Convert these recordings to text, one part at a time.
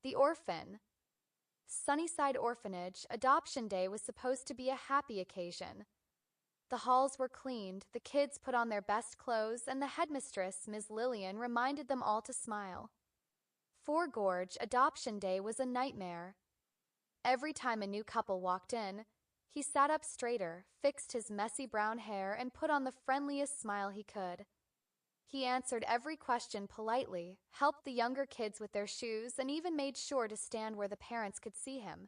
The Orphan. Sunnyside Orphanage, Adoption Day was supposed to be a happy occasion. The halls were cleaned, the kids put on their best clothes, and the headmistress, Ms. Lillian, reminded them all to smile. For Gorge, Adoption Day was a nightmare. Every time a new couple walked in, he sat up straighter, fixed his messy brown hair, and put on the friendliest smile he could. He answered every question politely, helped the younger kids with their shoes, and even made sure to stand where the parents could see him.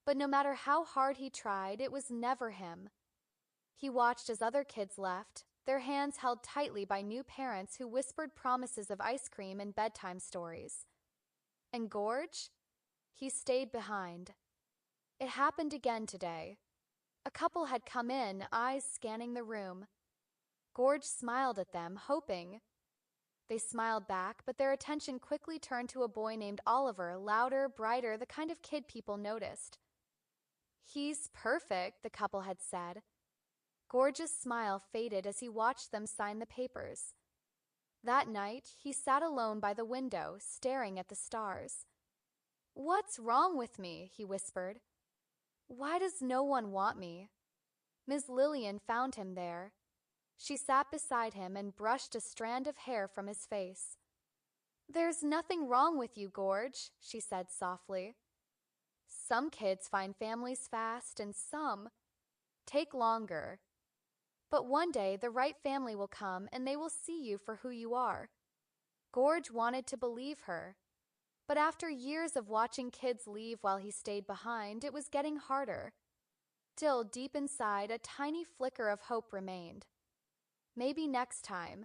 But no matter how hard he tried, it was never him. He watched as other kids left, their hands held tightly by new parents who whispered promises of ice cream and bedtime stories. And Gorge? He stayed behind. It happened again today. A couple had come in, eyes scanning the room. Gorge smiled at them, hoping. They smiled back, but their attention quickly turned to a boy named Oliver, louder, brighter, the kind of kid people noticed. "He's perfect," the couple had said. Gorge's smile faded as he watched them sign the papers. That night, he sat alone by the window, staring at the stars. "What's wrong with me?" he whispered. "Why does no one want me?" Ms. Lillian found him there. She sat beside him and brushed a strand of hair from his face. "There's nothing wrong with you, Gorge," she said softly. "Some kids find families fast and some take longer. But one day the right family will come and they will see you for who you are." Gorge wanted to believe her. But after years of watching kids leave while he stayed behind, it was getting harder. Still, deep inside, a tiny flicker of hope remained. Maybe next time.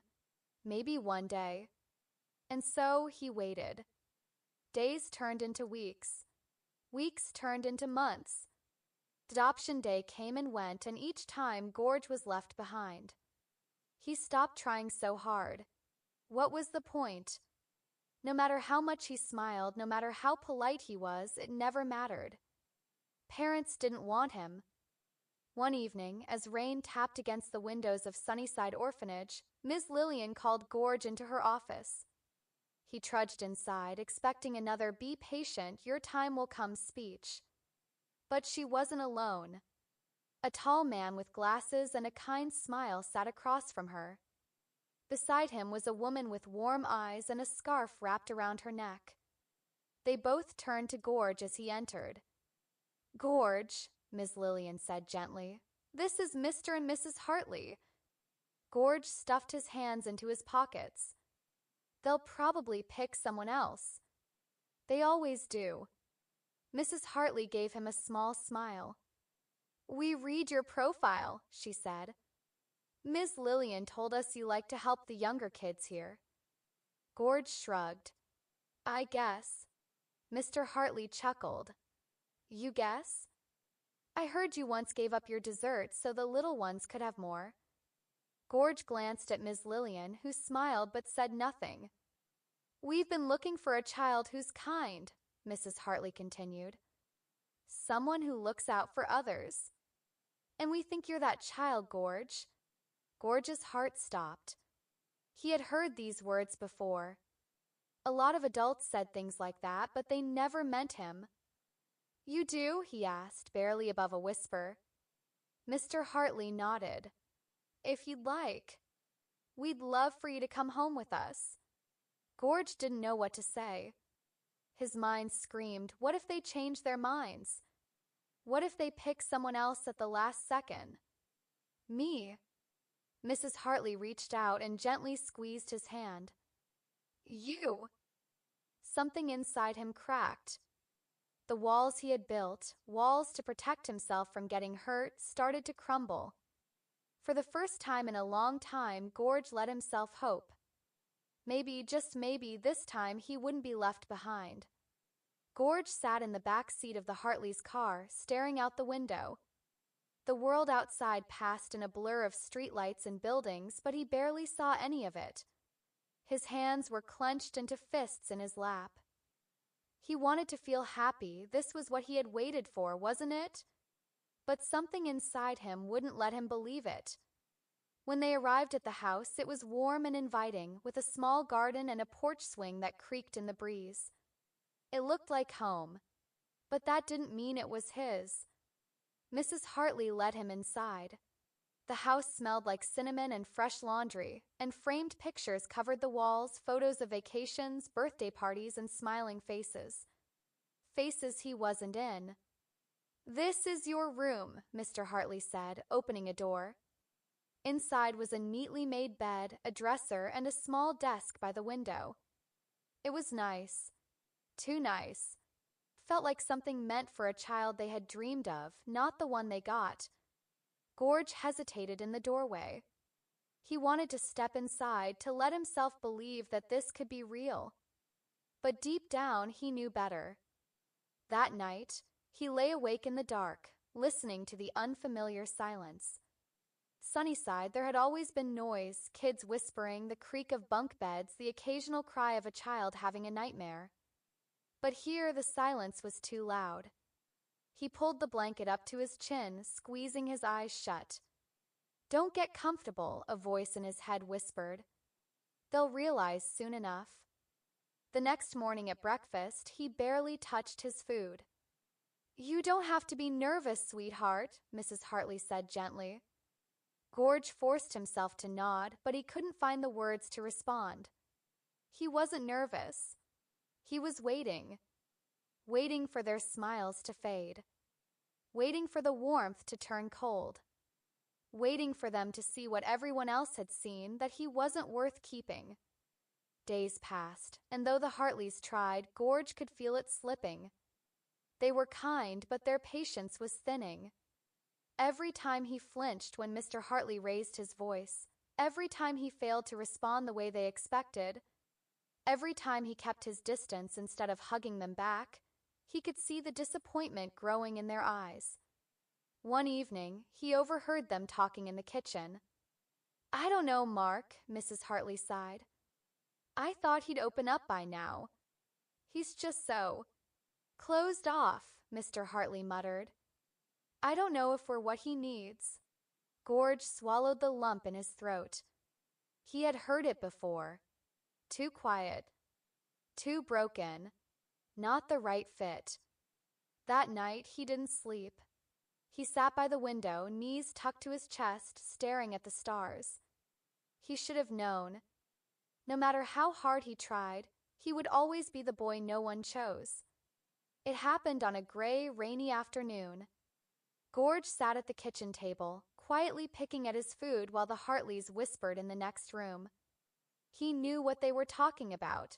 Maybe one day. And so he waited. Days turned into weeks. Weeks turned into months. Adoption Day came and went, and each time Gorge was left behind. He stopped trying so hard. What was the point? No matter how much he smiled, no matter how polite he was, it never mattered. Parents didn't want him. One evening, as rain tapped against the windows of Sunnyside Orphanage, Ms. Lillian called Gorge into her office. He trudged inside, expecting another "be patient, your time will come" speech. But she wasn't alone. A tall man with glasses and a kind smile sat across from her. Beside him was a woman with warm eyes and a scarf wrapped around her neck. They both turned to Gorge as he entered. "Gorge," Ms. Lillian said gently, "this is Mr. and Mrs. Hartley." Gorge stuffed his hands into his pockets. "They'll probably pick someone else." "They always do." Mrs. Hartley gave him a small smile. "We read your profile," she said. "Ms. Lillian told us you like to help the younger kids here." Gorge shrugged. "I guess." Mr. Hartley chuckled. "You guess? I heard you once gave up your dessert so the little ones could have more." Gorge glanced at Ms. Lillian, who smiled but said nothing. "We've been looking for a child who's kind," Mrs. Hartley continued. "Someone who looks out for others. And we think you're that child, Gorge." Gorge's heart stopped. He had heard these words before. A lot of adults said things like that, but they never meant him. "You do?" he asked, barely above a whisper. Mr. Hartley nodded. "If you'd like. We'd love for you to come home with us." Gorge didn't know what to say. His mind screamed, what if they change their minds? What if they pick someone else at the last second? "Me." Mrs. Hartley reached out and gently squeezed his hand. "You." Something inside him cracked. The walls he had built, walls to protect himself from getting hurt, started to crumble. For the first time in a long time, Gorge let himself hope. Maybe, just maybe, this time he wouldn't be left behind. Gorge sat in the back seat of the Hartleys' car, staring out the window. The world outside passed in a blur of streetlights and buildings, but he barely saw any of it. His hands were clenched into fists in his lap. He wanted to feel happy. This was what he had waited for, wasn't it? But something inside him wouldn't let him believe it. When they arrived at the house, it was warm and inviting, with a small garden and a porch swing that creaked in the breeze. It looked like home, but that didn't mean it was his. Mrs. Hartley led him inside. The house smelled like cinnamon and fresh laundry, and framed pictures covered the walls, photos of vacations, birthday parties, and smiling faces. Faces he wasn't in. "This is your room," Mr. Hartley said, opening a door. Inside was a neatly made bed, a dresser, and a small desk by the window. It was nice. Too nice. Felt like something meant for a child they had dreamed of, not the one they got. Gorge hesitated in the doorway. He wanted to step inside to let himself believe that this could be real. But deep down, he knew better. That night, he lay awake in the dark, listening to the unfamiliar silence. Sunnyside, there had always been noise, kids whispering, the creak of bunk beds, the occasional cry of a child having a nightmare. But here the silence was too loud. He pulled the blanket up to his chin, squeezing his eyes shut. "Don't get comfortable," a voice in his head whispered. "They'll realize soon enough." The next morning at breakfast, he barely touched his food. "You don't have to be nervous, sweetheart," Mrs. Hartley said gently. Gorge forced himself to nod, but he couldn't find the words to respond. He wasn't nervous. He was waiting. Waiting for their smiles to fade. Waiting for the warmth to turn cold. Waiting for them to see what everyone else had seen, that he wasn't worth keeping. Days passed, and though the Hartleys tried, Gorge could feel it slipping. They were kind, but their patience was thinning. Every time he flinched when Mr. Hartley raised his voice, every time he failed to respond the way they expected, every time he kept his distance instead of hugging them back, he could see the disappointment growing in their eyes. One evening, he overheard them talking in the kitchen. "I don't know, Mark," Mrs. Hartley sighed. "I thought he'd open up by now. He's just so closed off," Mr. Hartley muttered. "I don't know if we're what he needs." Gorge swallowed the lump in his throat. He had heard it before. Too quiet. Too broken. Not the right fit. That night, he didn't sleep. He sat by the window, knees tucked to his chest, staring at the stars. He should have known. No matter how hard he tried, he would always be the boy no one chose. It happened on a gray, rainy afternoon. Gorge sat at the kitchen table, quietly picking at his food while the Hartleys whispered in the next room. He knew what they were talking about.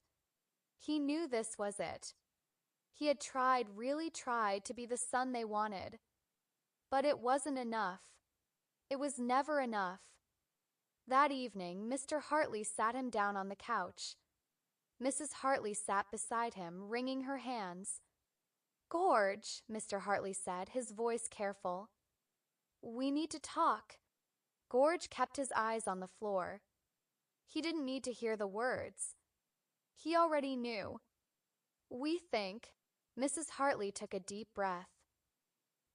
He knew this was it. He had tried, really tried, to be the son they wanted. But it wasn't enough. It was never enough. That evening, Mr. Hartley sat him down on the couch. Mrs. Hartley sat beside him, wringing her hands. "Gorge," Mr. Hartley said, his voice careful. "We need to talk." Gorge kept his eyes on the floor. He didn't need to hear the words. He already knew. "We think," Mrs. Hartley took a deep breath,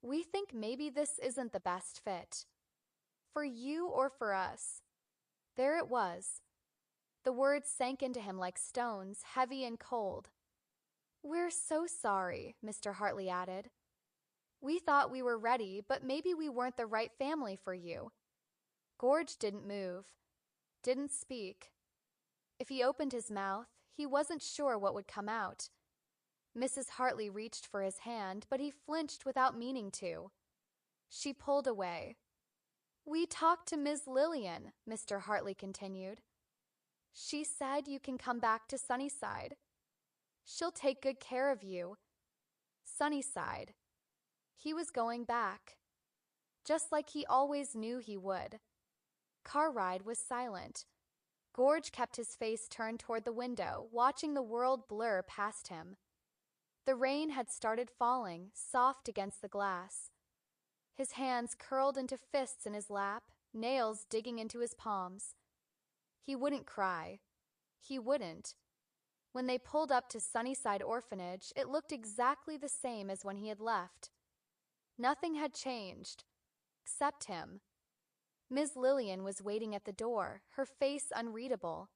"we think maybe this isn't the best fit. For you or for us." There it was. The words sank into him like stones, heavy and cold. "We're so sorry," Mr. Hartley added. "We thought we were ready, but maybe we weren't the right family for you." Gorge didn't move, didn't speak. If he opened his mouth, he wasn't sure what would come out. Mrs. Hartley reached for his hand, but he flinched without meaning to. She pulled away. "We talked to Ms. Lillian," Mr. Hartley continued. "She said you can come back to Sunnyside. She'll take good care of you." Sunnyside. He was going back. Just like he always knew he would. Car ride was silent. Gorge kept his face turned toward the window, watching the world blur past him. The rain had started falling, soft against the glass. His hands curled into fists in his lap, nails digging into his palms. He wouldn't cry. He wouldn't. When they pulled up to Sunnyside Orphanage, it looked exactly the same as when he had left. Nothing had changed, except him. Ms. Lillian was waiting at the door, her face unreadable.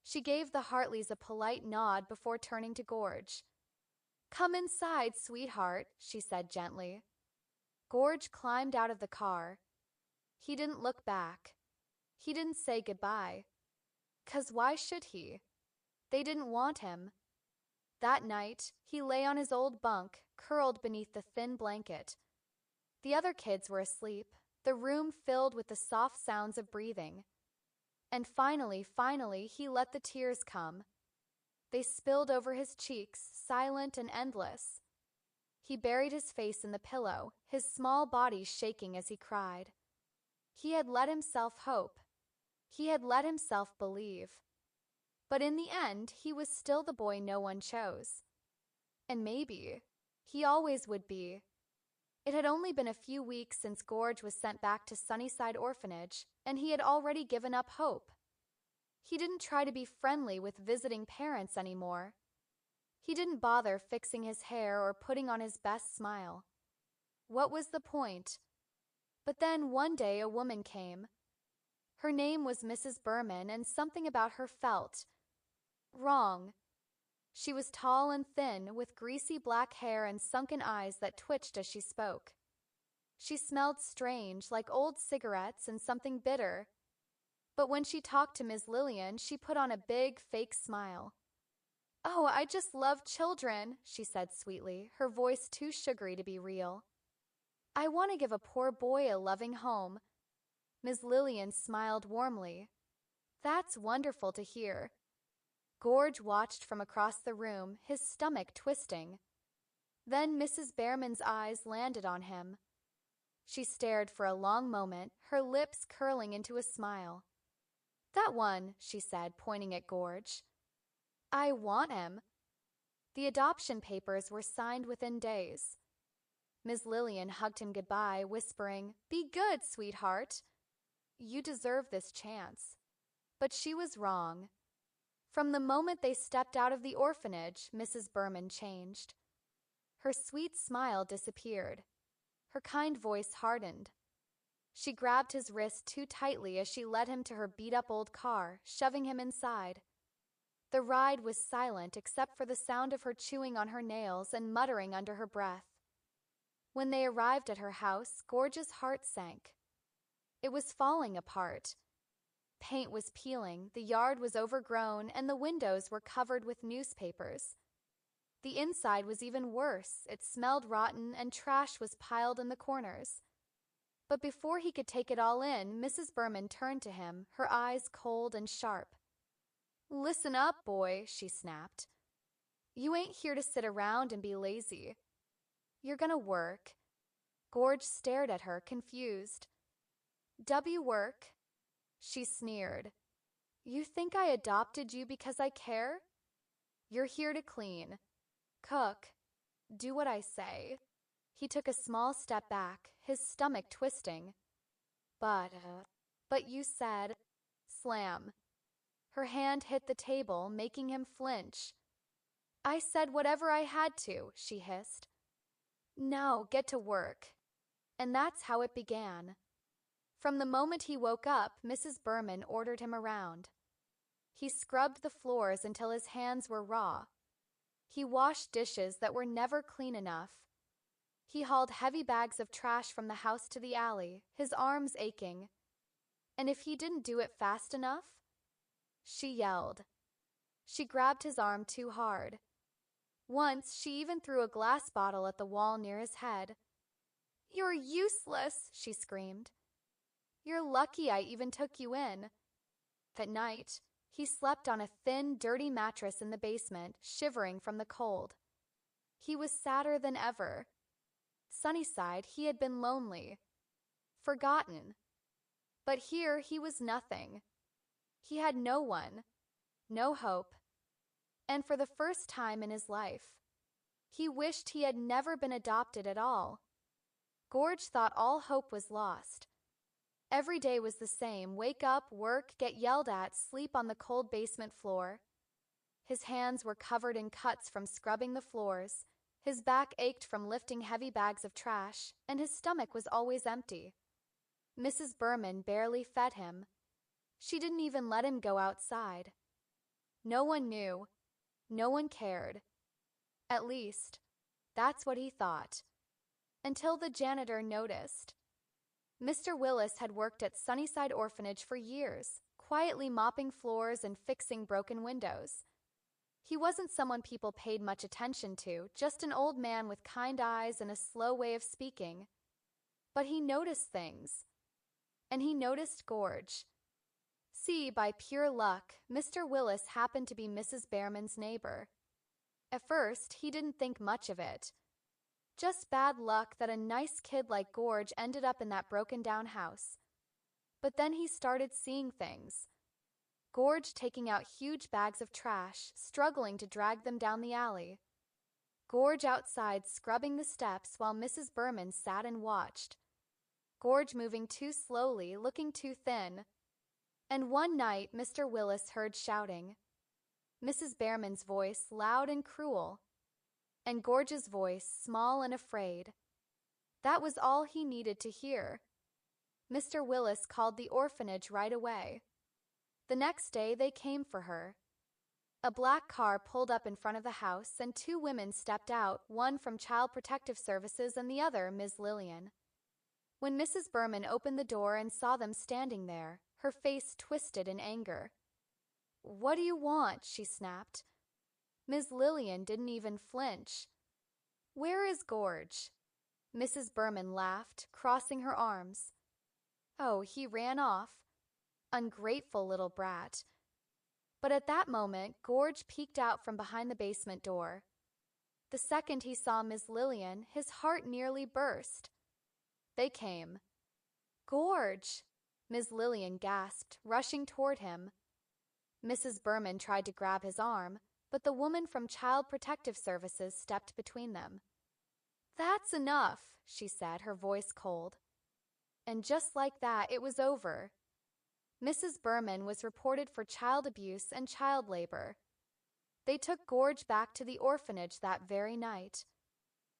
She gave the Hartleys a polite nod before turning to Gorge. Come inside, sweetheart, she said gently. Gorge climbed out of the car. He didn't look back. He didn't say goodbye. 'Cause why should he? They didn't want him. That night, he lay on his old bunk, curled beneath the thin blanket. The other kids were asleep, the room filled with the soft sounds of breathing. And finally, he let the tears come. They spilled over his cheeks, silent and endless. He buried his face in the pillow, his small body shaking as he cried. He had let himself hope. He had let himself believe. But in the end, he was still the boy no one chose. And maybe he always would be. It had only been a few weeks since Gorge was sent back to Sunnyside Orphanage, and he had already given up hope. He didn't try to be friendly with visiting parents anymore. He didn't bother fixing his hair or putting on his best smile. What was the point? But then one day a woman came. Her name was Mrs. Berman, and something about her felt wrong. She was tall and thin, with greasy black hair and sunken eyes that twitched as she spoke. She smelled strange, like old cigarettes and something bitter. But when she talked to Ms. Lillian, she put on a big, fake smile. "Oh, I just love children," she said sweetly, her voice too sugary to be real. "I want to give a poor boy a loving home." Ms. Lillian smiled warmly. "That's wonderful to hear." Gorge watched from across the room, his stomach twisting. Then Mrs. Behrman's eyes landed on him. She stared for a long moment, her lips curling into a smile. "That one," she said, pointing at Gorge. "I want him." The adoption papers were signed within days. Ms. Lillian hugged him goodbye, whispering, "Be good, sweetheart. You deserve this chance." But she was wrong. From the moment they stepped out of the orphanage, Mrs. Berman changed. Her sweet smile disappeared. Her kind voice hardened. She grabbed his wrist too tightly as she led him to her beat-up old car, shoving him inside. The ride was silent except for the sound of her chewing on her nails and muttering under her breath. When they arrived at her house, Gorge's heart sank. It was falling apart. Paint was peeling, the yard was overgrown, and the windows were covered with newspapers. The inside was even worse. It smelled rotten, and trash was piled in the corners. But before he could take it all in, Mrs. Berman turned to him, her eyes cold and sharp. "Listen up, boy," she snapped. "You ain't here to sit around and be lazy. You're gonna work." Gorge stared at her, confused. Work?" She sneered. "You think I adopted you because I care? You're here to clean, cook, do what I say." He took a small step back, his stomach twisting. But you said, slam." Her hand hit the table, making him flinch. "I said whatever I had to," she hissed. "Now get to work." And that's how it began. From the moment he woke up, Mrs. Berman ordered him around. He scrubbed the floors until his hands were raw. He washed dishes that were never clean enough. He hauled heavy bags of trash from the house to the alley, his arms aching. And if he didn't do it fast enough, she yelled. She grabbed his arm too hard. Once, she even threw a glass bottle at the wall near his head. "You're useless," she screamed. "You're lucky I even took you in." That night, he slept on a thin, dirty mattress in the basement, shivering from the cold. He was sadder than ever. Sunnyside, he had been lonely, forgotten. But here he was nothing. He had no one, no hope. And for the first time in his life, he wished he had never been adopted at all. Gorge thought all hope was lost. Every day was the same: wake up, work, get yelled at, sleep on the cold basement floor. His hands were covered in cuts from scrubbing the floors, his back ached from lifting heavy bags of trash, and his stomach was always empty. Mrs. Berman barely fed him. She didn't even let him go outside. No one knew. No one cared. At least, That's what he thought. Until the janitor noticed. Mr. Willis had worked at Sunnyside Orphanage for years, quietly mopping floors and fixing broken windows. He wasn't someone people paid much attention to, just an old man with kind eyes and a slow way of speaking. But he noticed things. And he noticed Gorge. See, by pure luck, Mr. Willis happened to be Mrs. Behrman's neighbor. At first, he didn't think much of it. Just bad luck that a nice kid like Gorge ended up in that broken-down house. But then he started seeing things. Gorge taking out huge bags of trash, struggling to drag them down the alley. Gorge outside scrubbing the steps while Mrs. Behrman sat and watched. Gorge moving too slowly, looking too thin. And one night, Mr. Willis heard shouting. Mrs. Behrman's voice loud and cruel. And Gorge's voice small and afraid. That was all he needed to hear. Mr. Willis called the orphanage right away. The next day they came for her. A black car pulled up in front of the house and two women stepped out, one from Child Protective Services and the other Ms. Lillian. When Mrs. Behrman opened the door and saw them standing there, her face twisted in anger. "What do you want?" she snapped. Ms. Lillian didn't even flinch. "Where is Gorge?" Mrs. Behrman laughed, crossing her arms. "Oh, he ran off. Ungrateful little brat." But at that moment, Gorge peeked out from behind the basement door. The second he saw Ms. Lillian, his heart nearly burst. They came. "Gorge!" Ms. Lillian gasped, rushing toward him. Mrs. Behrman tried to grab his arm, but the woman from Child Protective Services stepped between them. "That's enough," she said, her voice cold. And just like that, it was over. Mrs. Behrman was reported for child abuse and child labor. They took Gorge back to the orphanage that very night.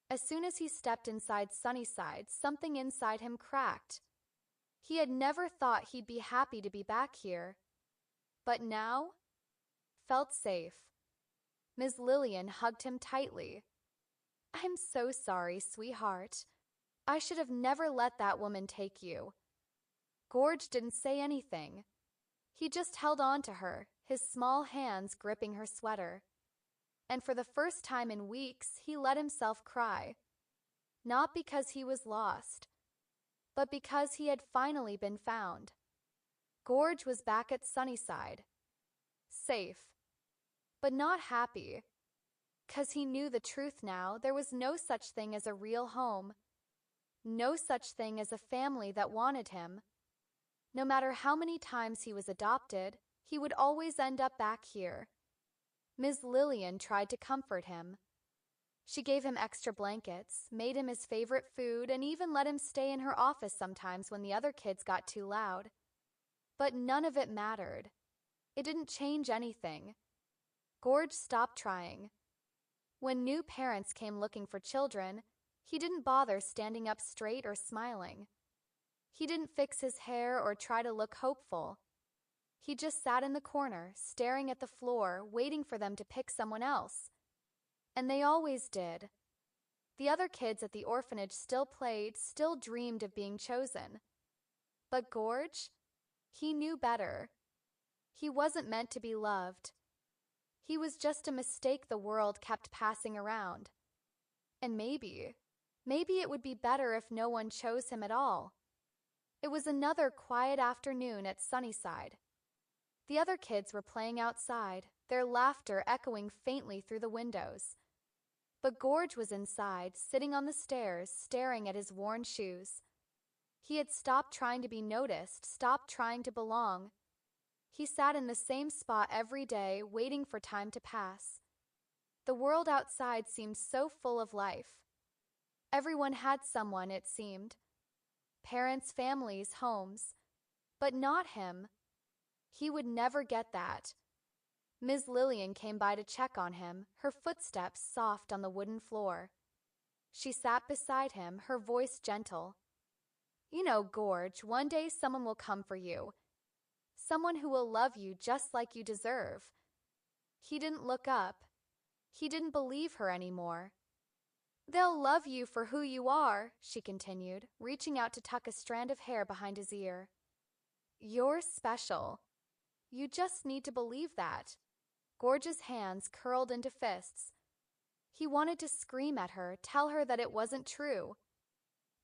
As soon as he stepped inside Sunnyside, something inside him cracked. He had never thought he'd be happy to be back here. But now, felt safe. Ms. Lillian hugged him tightly. "I'm so sorry, sweetheart. I should have never let that woman take you." Gorge didn't say anything. He just held on to her, his small hands gripping her sweater. And for the first time in weeks, he let himself cry. Not because he was lost, but because he had finally been found. Gorge was back at Sunnyside. Safe. But not happy. 'Cause he knew the truth now, there was no such thing as a real home. No such thing as a family that wanted him. No matter how many times he was adopted, he would always end up back here. Ms. Lillian tried to comfort him. She gave him extra blankets, made him his favorite food, and even let him stay in her office sometimes when the other kids got too loud. But none of it mattered. It didn't change anything. Gorge stopped trying. When new parents came looking for children, he didn't bother standing up straight or smiling. He didn't fix his hair or try to look hopeful. He just sat in the corner, staring at the floor, waiting for them to pick someone else. And they always did. The other kids at the orphanage still played, still dreamed of being chosen. But Gorge? He knew better. He wasn't meant to be loved. He was just a mistake the world kept passing around. And maybe it would be better if no one chose him at all. It was another quiet afternoon at Sunnyside. The other kids were playing outside, their laughter echoing faintly through the windows. But Gorge was inside, sitting on the stairs, staring at his worn shoes. He had stopped trying to be noticed, stopped trying to belong. He sat in the same spot every day, waiting for time to pass. The world outside seemed so full of life. Everyone had someone, it seemed. Parents, families, homes. But not him. He would never get that. Ms. Lillian came by to check on him, her footsteps soft on the wooden floor. She sat beside him, her voice gentle. "You know, Gorge, one day someone will come for you. Someone who will love you just like you deserve." He didn't look up. He didn't believe her anymore. They'll love you for who you are, she continued, reaching out to tuck a strand of hair behind his ear. You're special. You just need to believe that. Gorge's hands curled into fists. He wanted to scream at her, tell her that it wasn't true,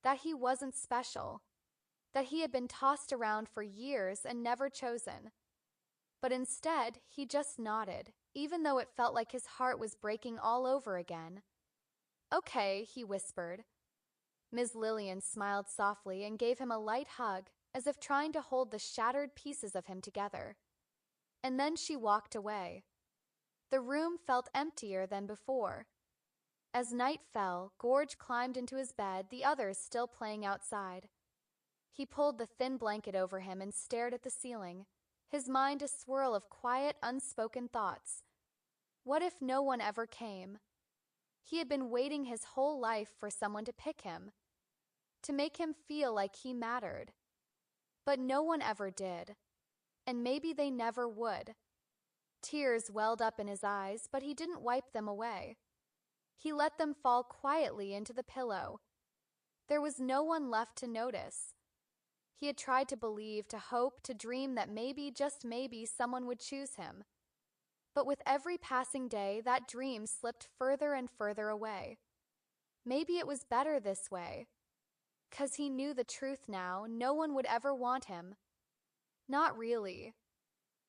that he wasn't special, that he had been tossed around for years and never chosen. But instead, he just nodded, even though it felt like his heart was breaking all over again. Okay, he whispered. Ms. Lillian smiled softly and gave him a light hug, as if trying to hold the shattered pieces of him together. And then she walked away. The room felt emptier than before. As night fell, Gorge climbed into his bed, the others still playing outside. He pulled the thin blanket over him and stared at the ceiling, his mind a swirl of quiet, unspoken thoughts. What if no one ever came? He had been waiting his whole life for someone to pick him, to make him feel like he mattered. But no one ever did, and maybe they never would. Tears welled up in his eyes, but he didn't wipe them away. He let them fall quietly into the pillow. There was no one left to notice. He had tried to believe, to hope, to dream that maybe, just maybe, someone would choose him. But with every passing day, that dream slipped further and further away. Maybe it was better this way. 'Cause he knew the truth now, no one would ever want him. Not really.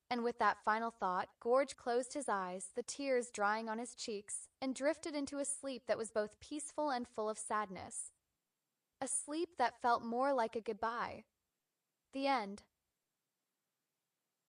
And with that final thought, Gorge closed his eyes, the tears drying on his cheeks, and drifted into a sleep that was both peaceful and full of sadness. A sleep that felt more like a goodbye. The end.